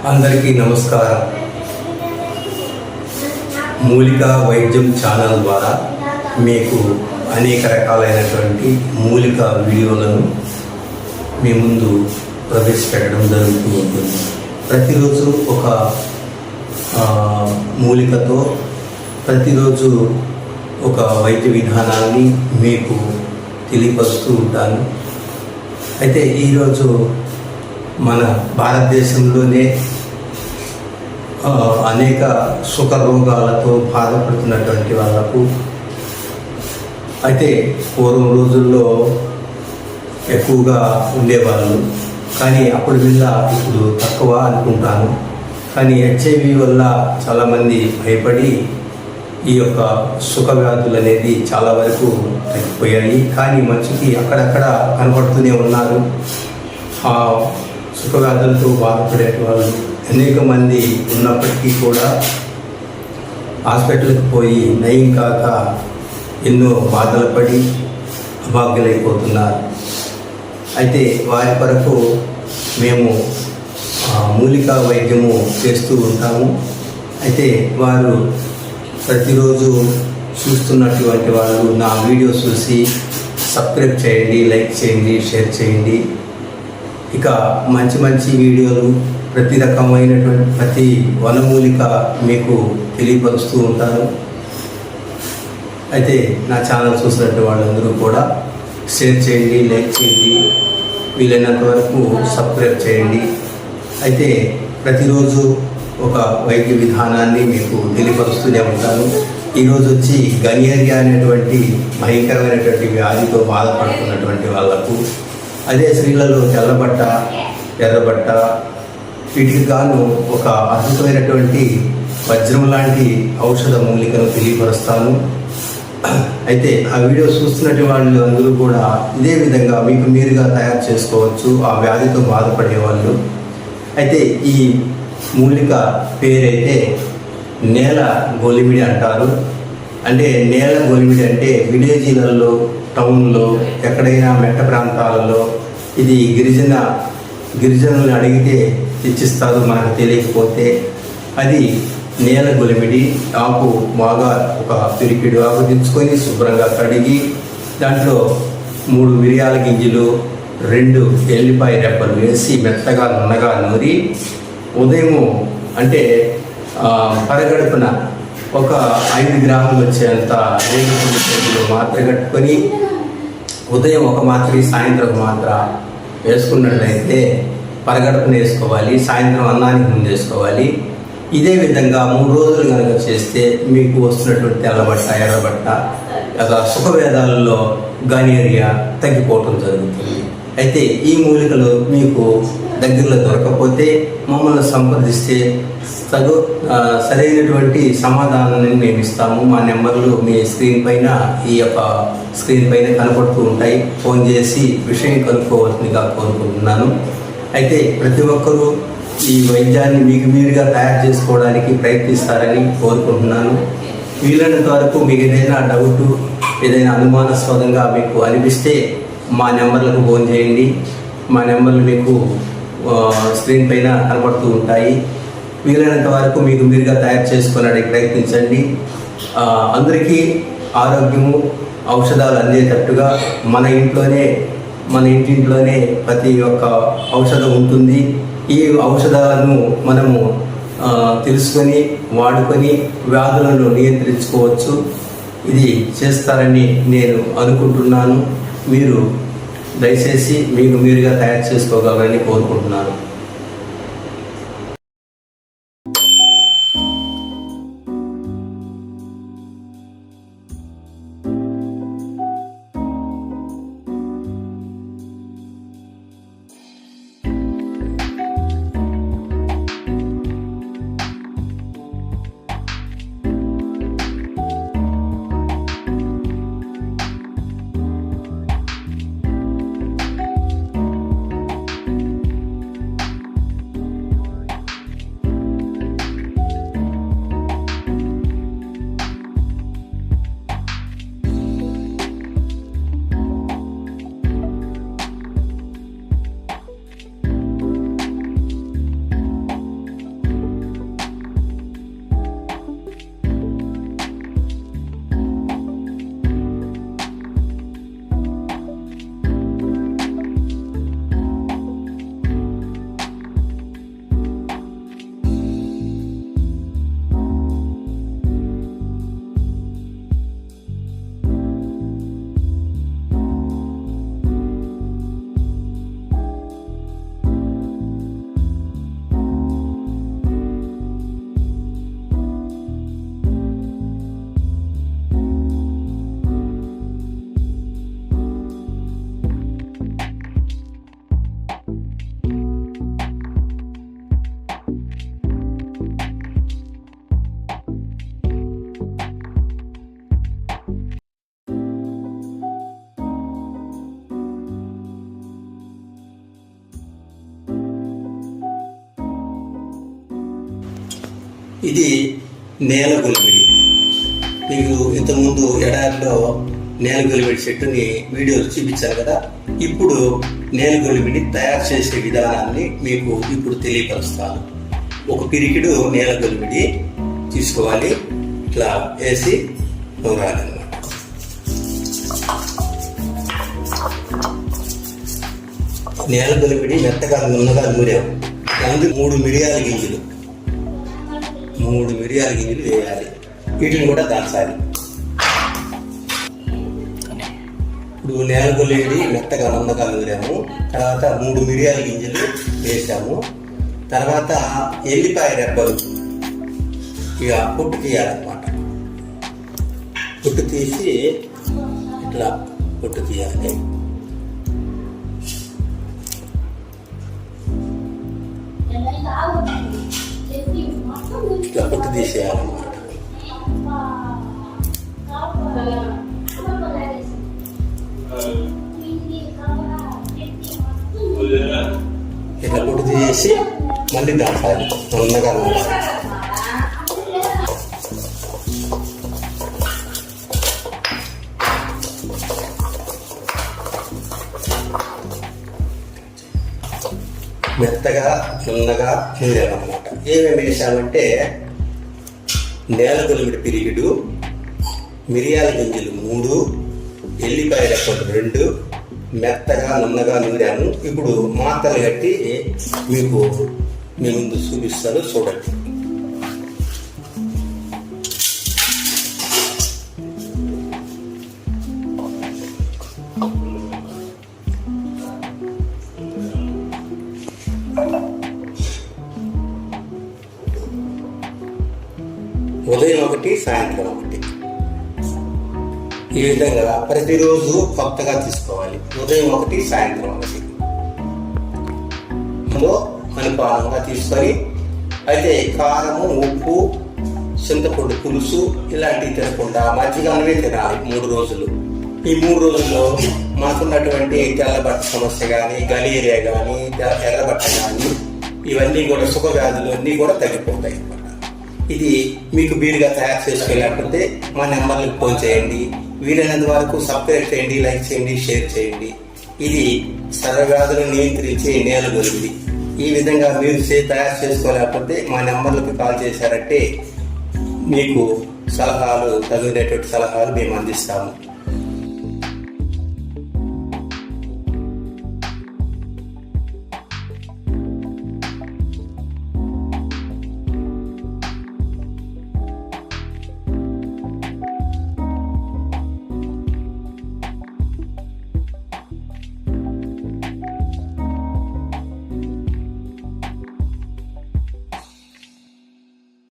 అందరికీ నమస్కారం. మూలికా వైద్యం ఛానల్ ద్వారా మీకు అనేక రకాలైనటువంటి మూలికా వీడియోలను మీ ముందు ప్రవేశపెట్టడం జరుగుతూ ఉంటుంది. ప్రతిరోజు ఒక మూలికతో ప్రతిరోజు ఒక వైద్య విధానాన్ని మీకు తెలియపరుస్తూ ఉంటాను. అయితే ఈరోజు మన భారతదేశంలోనే అనేక సుఖ రోగాలతో బాధపడుతున్నటువంటి వాళ్ళకు అయితే పూర్వం రోజుల్లో ఎక్కువగా ఉండేవాళ్ళు, కానీ అప్పుడు వల్ల ఇప్పుడు తక్కువ అనుకుంటాను. కానీ హెచ్ఐవి వల్ల చాలామంది భయపడి ఈ యొక్క సుఖ వ్యాధులు అనేది చాలా వరకు తగ్గిపోయాయి. కానీ మంచికి అక్కడక్కడ కనపడుతూనే ఉన్నారు. సుఖ వ్యాధులతో బాధపడే వాళ్ళు అనేక మంది ఉన్నప్పటికీ కూడా హాస్పిటల్కి పోయి నయం కాక ఎన్నో బాధలు పడి అభాగ్యులైపోతున్నారు. అయితే వారి కొరకు మేము మూలికా వైద్యము చేస్తూ ఉంటాము. అయితే వారు ప్రతిరోజు చూస్తున్నటువంటి వాళ్ళు నా వీడియో చూసి సబ్స్క్రైబ్ చేయండి, లైక్ చేయండి, షేర్ చేయండి. ఇక మంచి మంచి వీడియోలు ప్రతి రకమైనటువంటి ప్రతి వనమూలిక మీకు తెలియపరుస్తూ ఉంటాను. అయితే నా ఛానల్ చూసినటువంటి వాళ్ళందరూ కూడా షేర్ చేయండి, లైక్ చేయండి, వీలైనంత వరకు సబ్స్క్రైబ్ చేయండి. అయితే ప్రతిరోజు ఒక వైద్య విధానాన్ని మీకు తెలియపరుస్తూనే ఉంటాను. ఈరోజు వచ్చి గనియేరియా అనేటువంటి భయంకరమైనటువంటి వ్యాధితో బాధపడుతున్నటువంటి వాళ్లకు, అదే స్త్రీలలో తెల్లబట్ట, ఎర్రబట్ట, వీటికి గాను ఒక అద్భుతమైనటువంటి వజ్రం లాంటి ఔషధ మూలికను తెలియపరుస్తాను. అయితే ఆ వీడియో చూస్తున్నటువంటి వాళ్ళు అందరూ కూడా ఇదే విధంగా మీకు మీరుగా తయారు చేసుకోవచ్చు, ఆ వ్యాధితో బాధపడే వాళ్ళు. అయితే ఈ మూలిక పేరైతే నేల గోలిమిడి అంటారు. అంటే నేల గోలిమిడి అంటే విలేజీలలో, టౌన్లో, ఎక్కడైనా మెట్ట ప్రాంతాలలో ఇది గిరిజనులను అడిగితే తెచ్చిస్తారు. మనకు తెలియకపోతే అది నేల గొలిమిడి. ఆకు బాగా ఒక పిరికిడు ఆకు తెచ్చుకొని శుభ్రంగా కడిగి దాంట్లో 3 మిరియాల గింజలు, 2 ఎల్లిపాయ రెబ్బలు వేసి మెత్తగా నున్నగా నూరి ఉదయము అంటే పరగడుపున ఒక 5 గ్రాములు వచ్చేంత రేగులు మాత్ర కట్టుకొని ఉదయం ఒక మాత్ర, సాయంత్రం మాత్ర వేసుకున్నట్లయితే పరగడుపున వేసుకోవాలి. సాయంత్రం అన్నానికి ముందు వేసుకోవాలి. ఇదే విధంగా 3 రోజులు కనుక చేస్తే మీకు వస్తున్నటువంటి తెల్లబట్ట, ఎర్రబట్ట, సుఖవేదాలలో గనియేరియా తగ్గిపోవటం జరుగుతుంది. అయితే ఈ మూలికలు మీకు దగ్గరలో దొరకకపోతే మమ్మల్ని సంప్రదిస్తే సరైనటువంటి సమాధానాన్ని మేము ఇస్తాము. మా నెంబర్లు మీ స్క్రీన్ పైన కనపడుతూ ఉంటాయి. ఫోన్ చేసి విషయం కనుక్కోవాల్సిందిగా కోరుకుంటున్నాను. అయితే ప్రతి ఒక్కరూ ఈ వైద్యాన్ని మీకు మీరుగా తయారు చేసుకోవడానికి ప్రయత్నిస్తారని కోరుకుంటున్నాను. వీలైనంత వరకు మీకు ఏదైనా డౌటు, ఏదైనా అనుమానాస్పదంగా మీకు అనిపిస్తే మా నెంబర్లకు ఫోన్ చేయండి. మా నెంబర్లు మీకు స్క్రీన్ పైన కనపడుతూ ఉంటాయి. వీలైనంత వరకు మీకు మీరుగా తయారు చేసుకోవడానికి ప్రయత్నించండి. అందరికీ ఆరోగ్యము, ఔషధాలు అందేటట్టుగా మన ఇంటింట్లోనే ప్రతి ఒక్క ఔషధం ఉంటుంది. ఈ ఔషధాలను మనము తెలుసుకొని వాడుకొని వ్యాధులను నియంత్రించుకోవచ్చు. ఇది చేస్తారని నేను అనుకుంటున్నాను. మీరు దయచేసి మీకు మీరుగా తయారు చేసుకోగలరని కోరుకుంటున్నాను. ఇది నేల గొలిమిడి. మీకు ఇంతకుముందు ఎడారిలో నేల గొలిమిడి చెట్టుని వీడియోలు చూపించారు కదా. ఇప్పుడు నేల గొలిమిడి తయారు చేసే విధానాన్ని మీకు ఇప్పుడు తెలియపరుస్తాను. ఒక పిరికిడు నేల గొలిమిడి తీసుకోవాలి, ఇట్లా వేసి నూరాలన్నమాట. నేల గొలిమిడి మెత్తగా నున్నగా నూరాము. అందుకు 3 మిరియాల గింజలు వేయాలి. వీటిని కూడా దాచాలి. ఇప్పుడు నేల గొలిమిడి మెత్తగా నున్నగా నూరాము. తర్వాత 3 మిరియాల గింజలు వేసాము. తర్వాత ఎల్లిపాయ రెబ్బలు ఇక పొట్టు తీయాలన్నమాట. పొట్టు తీసి ఇట్లా పొట్టు తీయాలి. ఇట్లా పొట్టు తీసేయాలన్నమాట. ఇట్లా పొట్టు తీసేసి మళ్ళీ దాచాలి. నున్నగా మెత్తగా నున్నగా నూరాలన్నమాట. ఏమేమి వేసామంటే నేల గొలిమిడి పిరిగిడు, మిరియాల గింజలు 3, ఎల్లిపాయ రెప్పలు 2, మెత్తగా నున్నగా నూరాను. ఇప్పుడు మాతలు కట్టి మీకు మీ ముందు చూపిస్తాను, చూడండి. ఉదయం 1, సాయంత్రం 1. ఈ విధంగా ప్రతిరోజు కొత్తగా తీసుకోవాలి. ఉదయం 1, సాయంత్రం 1 అందులో అనుపానంగా తీసుకొని, అయితే కారము, ఉప్పు, చింతపండు పులుసు ఇలాంటివి తినకుండా మజ్జిగ అన్నమే తినాలి 3 రోజులు. ఈ 3 రోజుల్లో మనకున్నటువంటి తెల్లబట్ట సమస్య కానీ, గలీరియా కానీ, ఎర్రబట్ట కానీ ఇవన్నీ కూడా సుఖ వ్యాధులు అన్నీ కూడా తగ్గిపోతాయి. ఇది మీకు వీలుగా తయారు చేసుకోలేకపోతే మా నెంబర్లకు ఫోన్ చేయండి. వీలైనంత వరకు సబ్స్క్రైబ్ చేయండి, లైక్ చేయండి, షేర్ చేయండి. ఇది సర్వవ్యాధులను నియంత్రించే నేల గొలిమిడి. ఈ విధంగా మీరు తయారు చేసుకోలేకపోతే మా నెంబర్లకు కాల్ చేశారంటే మీకు సలహాలు, తగినటువంటి సలహాలు మేము అందిస్తాము.